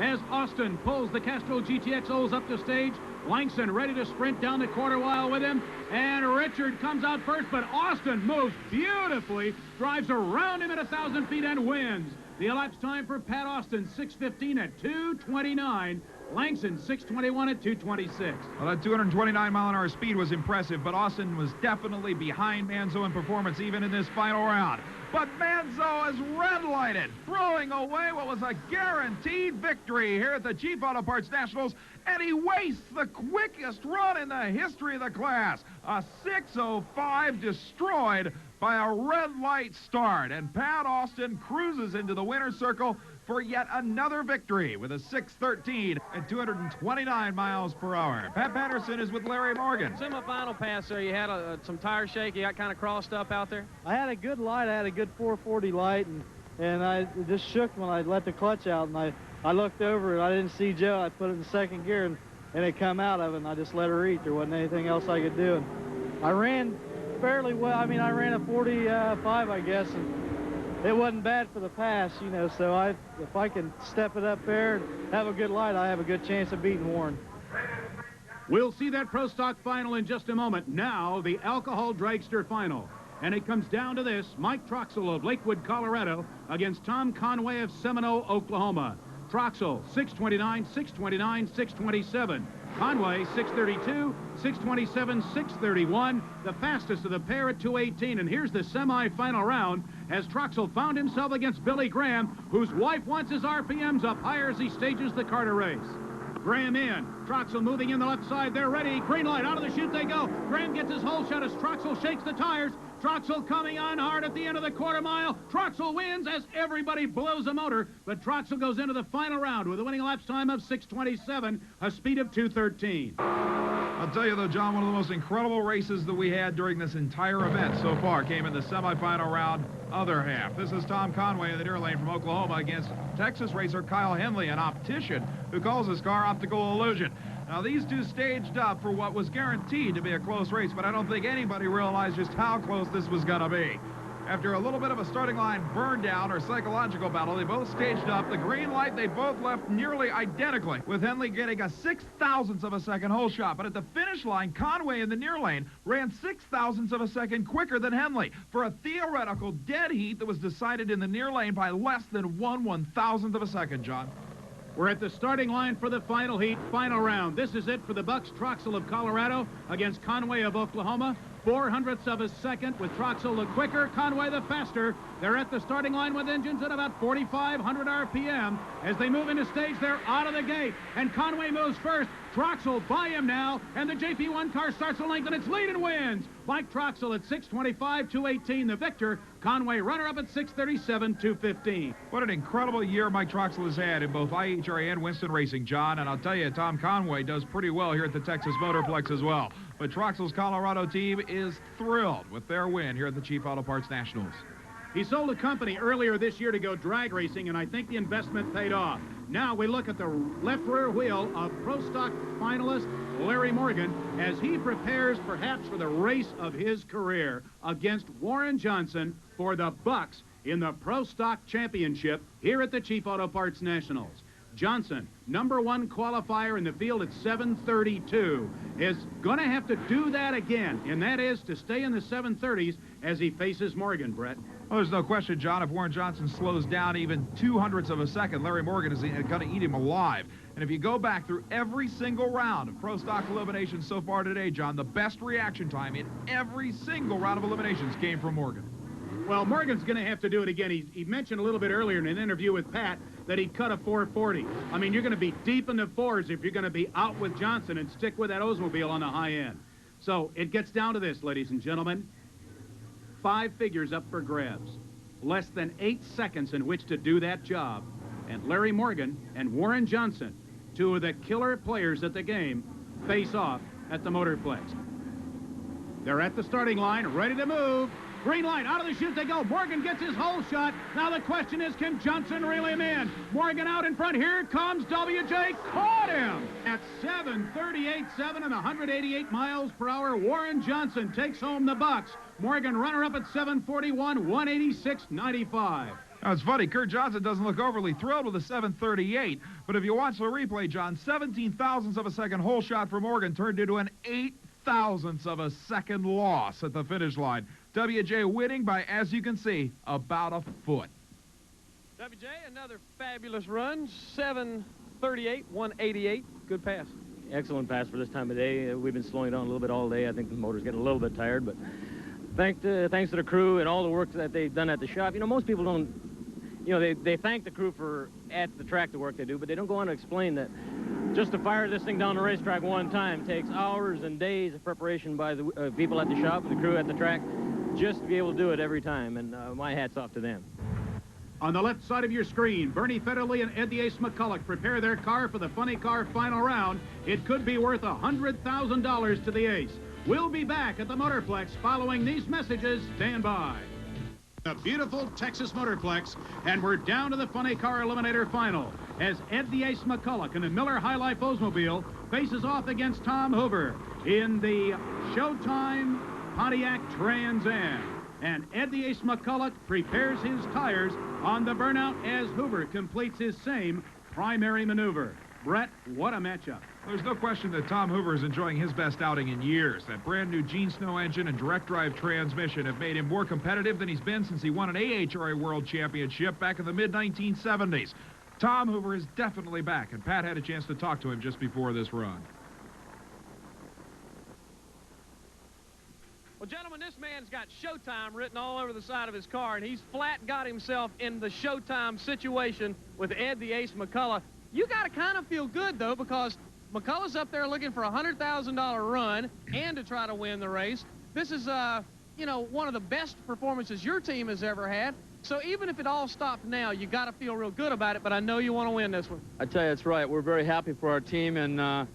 as Austin pulls the Castrol GTXOs up the stage. Langston ready to sprint down the quarter mile with him. And Richard comes out first, but Austin moves beautifully, drives around him at 1,000 feet and wins. The elapsed time for Pat Austin, 6:15 at 2:29. Langston, 6:21 at 2:26. Well, that 229-mile-an-hour speed was impressive, but Austin was definitely behind Manzo in performance even in this final round. But Manzo is red-lighted, throwing away what was a guaranteed victory here at the Chief Auto Parts Nationals, and he wastes the quickest run in the history of the class. A 6:05 destroyed by a red light start, and Pat Austin cruises into the winner's circle for yet another victory with a 6:13 at 229 miles per hour. Pat Patterson is with Larry Morgan. Semi-final pass there. You had some tire shake. You got kind of crossed up out there. I had a good light. I had a good 440 light, and I just shook when I let the clutch out, and I looked over and I didn't see Joe. I put it in second gear, and it come out of it, and I just let her eat. There wasn't anything else I could do. And I ran fairly well. I mean, I ran a 45, I guess, and it wasn't bad for the pass, you know, so if I can step it up there and have a good light, I have a good chance of beating Warren. We'll see that Pro Stock final in just a moment. Now, the Alcohol Dragster final. And it comes down to this: Mike Troxel of Lakewood, Colorado, against Tom Conway of Seminole, Oklahoma. Troxel, 6:29, 6:29, 6:27. Conway, 6:32, 6:27, 6:31. The fastest of the pair at 2:18. And here's the semi-final round as Troxel found himself against Billy Graham, whose wife wants his RPMs up higher as he stages the Carter race. Graham in. Troxel moving in the left side. They're ready. Green light. Out of the chute they go. Graham gets his hole shut as Troxel shakes the tires. Troxel coming on hard at the end of the quarter mile. Troxel wins as everybody blows a motor, but Troxel goes into the final round with a winning elapsed time of 6:27, a speed of 2:13. I'll tell you, though, John, one of the most incredible races that we had during this entire event so far came in the semifinal round, other half. This is Tom Conway in the near lane from Oklahoma against Texas racer Kyle Henley, an optician who calls his car Optical Illusion. Now, these two staged up for what was guaranteed to be a close race, but I don't think anybody realized just how close this was going to be. After a little bit of a starting line burn down or psychological battle, they both staged up. The green light, they both left nearly identically, with Henley getting a 6/1000th of a second hole shot. But at the finish line, Conway in the near lane ran 6/1000ths of a second quicker than Henley for a theoretical dead heat that was decided in the near lane by less than 1/1000th of a second, John. We're at the starting line for the final heat, final round. This is it for the Bucks. Troxel of Colorado against Conway of Oklahoma. 400ths of a second, with Troxel the quicker, Conway the faster. They're at the starting line with engines at about 4,500 RPM. As they move into stage, they're out of the gate, and Conway moves first. Troxel by him now, and the JP1 car starts to lengthen its lead and wins. Mike Troxel at 6:25, 2:18, the victor. Conway runner-up at 6:37, 2:15. What an incredible year Mike Troxel has had in both IHRA and Winston Racing, John. And I'll tell you, Tom Conway does pretty well here at the Texas Motorplex as well. But Troxel's Colorado team is thrilled with their win here at the Chief Auto Parts Nationals. He sold a company earlier this year to go drag racing, and I think the investment paid off. Now we look at the left rear wheel of Pro Stock finalist Larry Morgan as he prepares perhaps for the race of his career against Warren Johnson for the Bucks in the Pro Stock Championship here at the Chief Auto Parts Nationals. Johnson, #1 qualifier in the field at 7:32, is going to have to do that again, and that is to stay in the 7:30s as he faces Morgan, Bret. Well, there's no question, John, if Warren Johnson slows down even 200ths of a second, Larry Morgan is going to eat him alive. And if you go back through every single round of Pro Stock eliminations so far today, John, the best reaction time in every single round of eliminations came from Morgan. Well, Morgan's going to have to do it again. He mentioned a little bit earlier in an interview with Pat that he'd cut a 440. I mean, you're going to be deep in the fours if you're going to be out with Johnson and stick with that Oldsmobile on the high end. So it gets down to this, ladies and gentlemen. 5 figures up for grabs. Less than 8 seconds in which to do that job. And Larry Morgan and Warren Johnson, 2 of the killer players at the game, face off at the Motorplex. They're at the starting line, ready to move. Green light, out of the chute they go. Morgan gets his hole shot. Now the question is, can Johnson reel him in? Morgan out in front. Here comes WJ. Caught him at 7:38.7 and 188 miles per hour. Warren Johnson takes home the Bucks. Morgan runner-up at 7:41, 186.95. Now, it's funny, Kurt Johnson doesn't look overly thrilled with the 738, but if you watch the replay, John, 17 thousandths of a second hole shot for Morgan turned into an 8 thousandths of a second loss at the finish line. WJ winning by, as you can see, about a foot. WJ, another fabulous run, 738, 188. Good pass. Excellent pass for this time of day. We've been slowing down a little bit all day. I think the motor's getting a little bit tired, but thanks to the crew and all the work that they've done at the shop. You know, most people don't, you know, they thank the crew for at the track the work they do, but they don't go on to explain that just to fire this thing down the racetrack one time takes hours and days of preparation by the people at the shop and the crew at the track just to be able to do it every time, and my hat's off to them. On the left side of your screen, Bernie Federley and Ed the Ace McCulloch prepare their car for the Funny Car final round. It could be worth $100,000 to the Ace. We'll be back at the Motorplex following these messages. Stand by. The beautiful Texas Motorplex, and we're down to the Funny Car Eliminator Final as Ed the Ace McCulloch in the Miller High Life Oldsmobile faces off against Tom Hoover in the Showtime Pontiac Trans Am. And Ed the Ace McCulloch prepares his tires on the burnout as Hoover completes his same primary maneuver. Bret, what a matchup. There's no question that Tom Hoover is enjoying his best outing in years. That brand new Gene Snow engine and direct drive transmission have made him more competitive than he's been since he won an IHRA World Championship back in the mid-1970s. Tom Hoover is definitely back, and Pat had a chance to talk to him just before this run. Well, gentlemen, this man's got Showtime written all over the side of his car, and he's flat got himself in the Showtime situation with Ed the Ace McCulloch. You got to kind of feel good, though, because McCullough's up there looking for a $100,000 run and to try to win the race. This is, you know, one of the best performances your team has ever had. So even if it all stopped now, you got to feel real good about it, but I know you want to win this one. I tell you, that's right. We're very happy for our team, and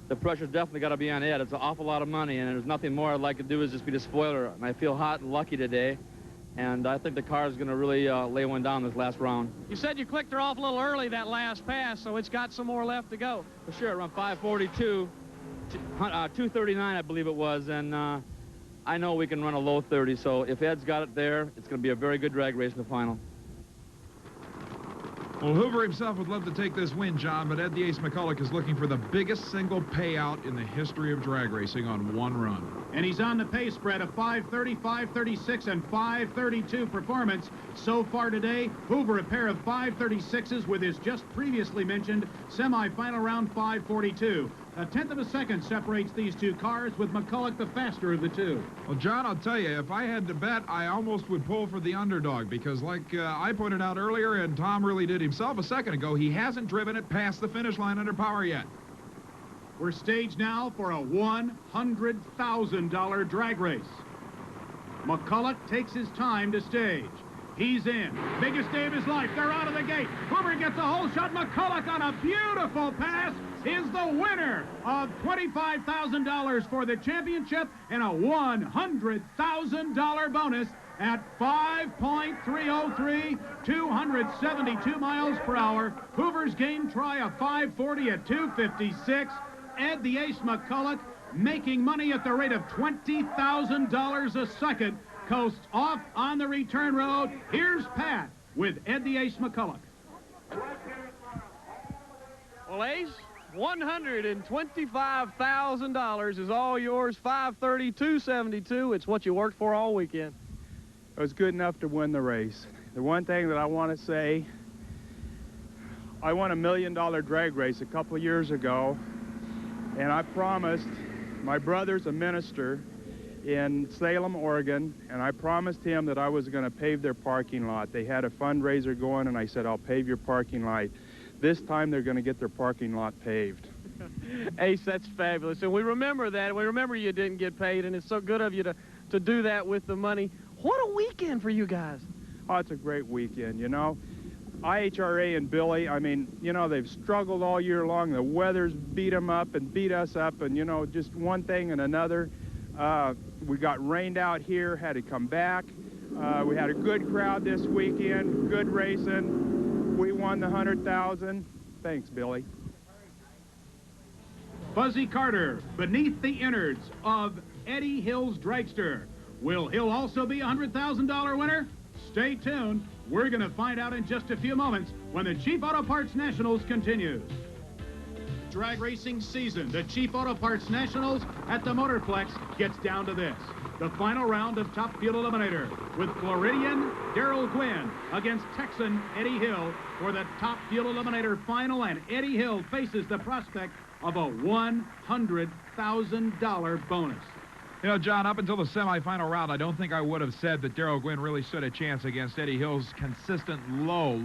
the pressure's definitely got to be on Ed. It's an awful lot of money, and there's nothing more I'd like to do is just be the spoiler. And I feel hot and lucky today, and I think the car is going to really lay one down this last round. You said you clicked her off a little early that last pass, so it's got some more left to go. For sure, around 542, 239, I believe it was, and I know we can run a low 30, so if Ed's got it there, it's going to be a very good drag race in the final. Well, Hoover himself would love to take this win, John, but Ed the Ace McCulloch is looking for the biggest single payout in the history of drag racing on one run. And he's on the pace spread of 530, 536, and 532 performance. So far today, Hoover a pair of 536s with his just previously mentioned semifinal round 542. A tenth of a second separates these two cars, with McCulloch the faster of the two. Well, John, I'll tell you, if I had to bet, I almost would pull for the underdog because, like I pointed out earlier, and Tom really did himself a second ago, he hasn't driven it past the finish line under power yet. We're staged now for a $100,000 drag race. McCulloch takes his time to stage. He's in. Biggest day of his life. They're out of the gate. Hoover gets a hole shot. McCulloch on a beautiful pass is the winner of $25,000 for the championship and a $100,000 bonus at 5.303, 272 miles per hour. Hoover's game try a 540 at 256. Ed the Ace McCulloch making money at the rate of $20,000 a second. Coasts off on the return road. Here's Pat with Ed the Ace McCulloch. Well, Ace, $125,000 is all yours. 530, 272. It's what you worked for all weekend. It was good enough to win the race. The one thing that I want to say, I won $1 million drag race a couple of years ago, and I promised, my brother's a minister in Salem, Oregon, and I promised him that I was going to pave their parking lot. They had a fundraiser going, and I said, I'll pave your parking lot. This time they're going to get their parking lot paved. Ace, that's fabulous. And we remember that. We remember you didn't get paid, and it's so good of you to do that with the money. What a weekend for you guys. Oh, it's a great weekend, you know. IHRA and Billy, I mean, you know, they've struggled all year long. The weather's beat them up and beat us up, and, you know, just one thing and another. We got rained out here, had to come back. We had a good crowd this weekend, good racing. We won the 100,000. Thanks, Billy. Fuzzy Carter beneath the innards of Eddie Hill's dragster. Will Hill also be a $100,000 winner? Stay tuned. We're going to find out in just a few moments when the Chief Auto Parts Nationals continues. Drag racing season, the Chief Auto Parts Nationals at the Motorplex gets down to this. The final round of Top Fuel Eliminator with Floridian Daryl Gwynn against Texan Eddie Hill for the Top Fuel Eliminator final, and Eddie Hill faces the prospect of a $100,000 bonus. You know, John, up until the semifinal round, I don't think I would have said that Daryl Gwynn really stood a chance against Eddie Hill's consistent low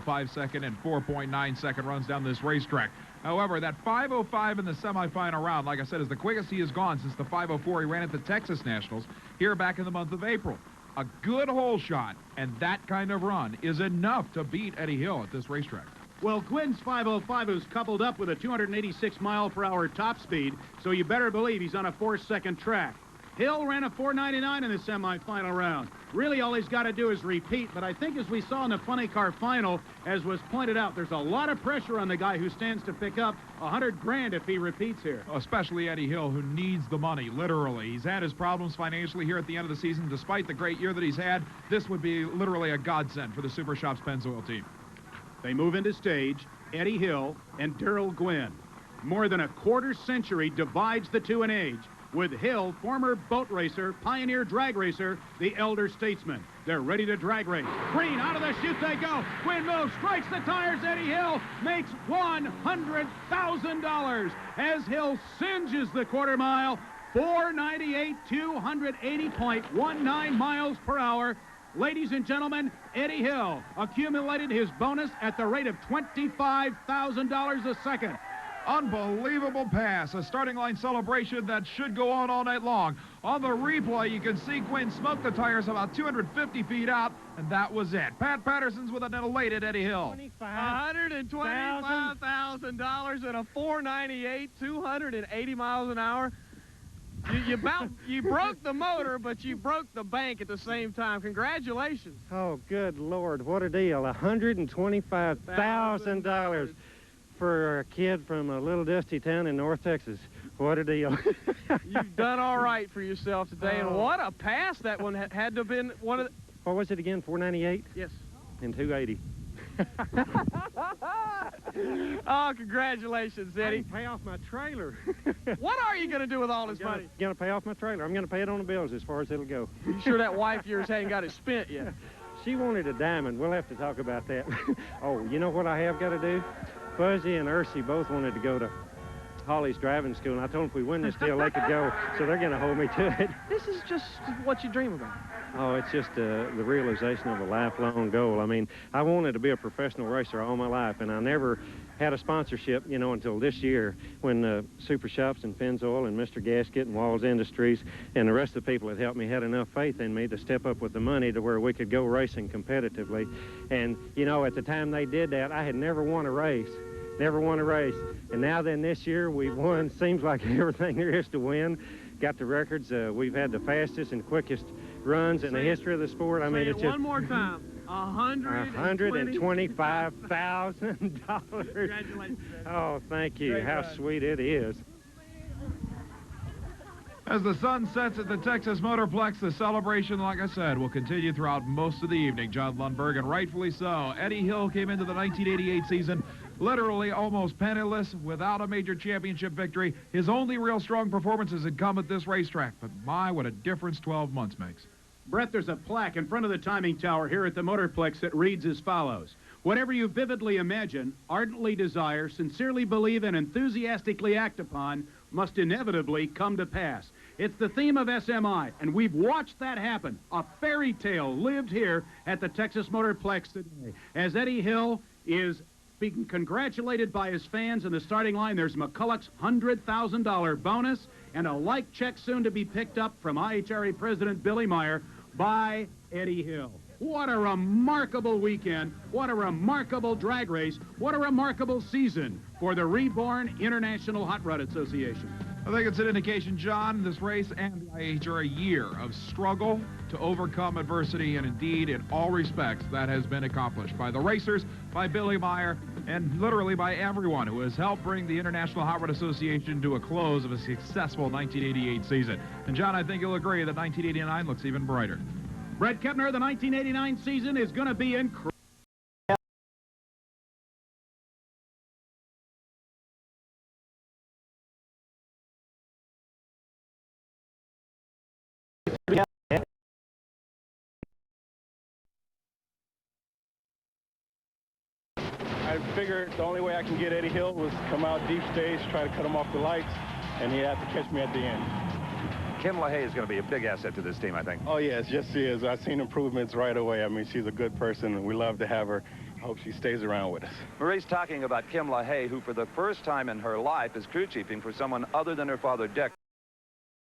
5-second and 4.9-second runs down this racetrack. However, that 5:05 in the semifinal round, like I said, is the quickest he has gone since the 5:04 he ran at the Texas Nationals here back in the month of April. A good hole shot and that kind of run is enough to beat Eddie Hill at this racetrack. Well, Gwynn's 5:05 is coupled up with a 286-mile-per-hour top speed, so you better believe he's on a 4-second track. Hill ran a 4.99 in the semifinal round. Really, all he's got to do is repeat, but I think as we saw in the funny car final, as was pointed out, there's a lot of pressure on the guy who stands to pick up $100,000 if he repeats here. Especially Eddie Hill, who needs the money, literally. He's had his problems financially here at the end of the season. Despite the great year that he's had, this would be literally a godsend for the Super Shops Pennzoil team. They move into stage, Eddie Hill and Daryl Gwynn. More than a quarter century divides the two in age, with Hill, former boat racer, pioneer drag racer, the elder statesman. They're ready to drag race. Green, out of the chute they go. Gwynn moves, strikes the tires. Eddie Hill makes $100,000 as Hill singes the quarter mile. 498, 280.19 miles per hour. Ladies and gentlemen, Eddie Hill accumulated his bonus at the rate of $25,000 a second. Unbelievable pass, a starting line celebration that should go on all night long. On the replay, you can see Gwynn smoke the tires about 250 feet out, and that was it. Pat Patterson's with an elated Eddie Hill. $125,000 and a 498, 280 miles an hour. You broke the motor, but you broke the bank at the same time. Congratulations. Oh, good Lord, what a deal. $125,000 for a kid from a little dusty town in North Texas. What a deal. You've done all right for yourself today, and what a pass that one had to have been one of the... What was it again, 498? Yes. And 280. Oh, congratulations, Eddie. I can pay off my trailer. What are you going to do with all this money? I'm going to pay off my trailer. I'm going to pay it on the bills as far as it'll go. You sure that wife of yours hadn't got it spent yet? She wanted a diamond. We'll have to talk about that. Oh, you know what I have got to do? Fuzzy and Ursie both wanted to go to Holly's driving school, and I told them if we win this deal, they could go, so they're going to hold me to it. This is just what you dream about. Oh, it's just the realization of a lifelong goal. I mean, I wanted to be a professional racer all my life, and I never had a sponsorship, you know, until this year when Super Shops and Pennzoil and Mr. Gasket and Walls Industries and the rest of the people that helped me had enough faith in me to step up with the money to where we could go racing competitively. And, you know, at the time they did that, I had never won a race. Never won a race. And now then this year we've won, seems like everything there is to win. Got the records. We've had the fastest and quickest runs in the history of the sport. I mean, it's just... one more time. $125,000. Congratulations. Oh, thank you. Great How run. sweet it is. As the sun sets at the Texas Motorplex, the celebration, like I said, will continue throughout most of the evening, John Lundberg, and rightfully so. Eddie Hill came into the 1988 season literally almost penniless, without a major championship victory. His only real strong performances had come at this racetrack, but my, what a difference 12 months makes. Bret, there's a plaque in front of the timing tower here at the Motorplex that reads as follows. Whatever you vividly imagine, ardently desire, sincerely believe, and enthusiastically act upon must inevitably come to pass. It's the theme of SMI, and we've watched that happen. A fairy tale lived here at the Texas Motorplex today. As Eddie Hill is being congratulated by his fans in the starting line, there's McCulloch's $100,000 bonus and a like check soon to be picked up from IHRA President Billy Meyer by Eddie Hill. What a remarkable weekend. What a remarkable drag race. What a remarkable season for the reborn International Hot Rod Association. I think it's an indication, John, this race and the IHRA year of struggle to overcome adversity, and indeed, in all respects, that has been accomplished by the racers, by Billy Meyer, and literally by everyone who has helped bring the International Hot Rod Association to a close of a successful 1988 season. And John, I think you'll agree that 1989 looks even brighter. Bret Kepner, the 1989 season is going to be incredible. I figured the only way I can get Eddie Hill was come out deep stage, try to cut him off the lights, and he had to catch me at the end. Kim LaHaye is going to be a big asset to this team, I think. Oh, yes, she is. I've seen improvements right away. I mean, she's a good person, and we love to have her. I hope she stays around with us. Marie's talking about Kim LaHaye, who for the first time in her life is crew chiefing for someone other than her father, Dick.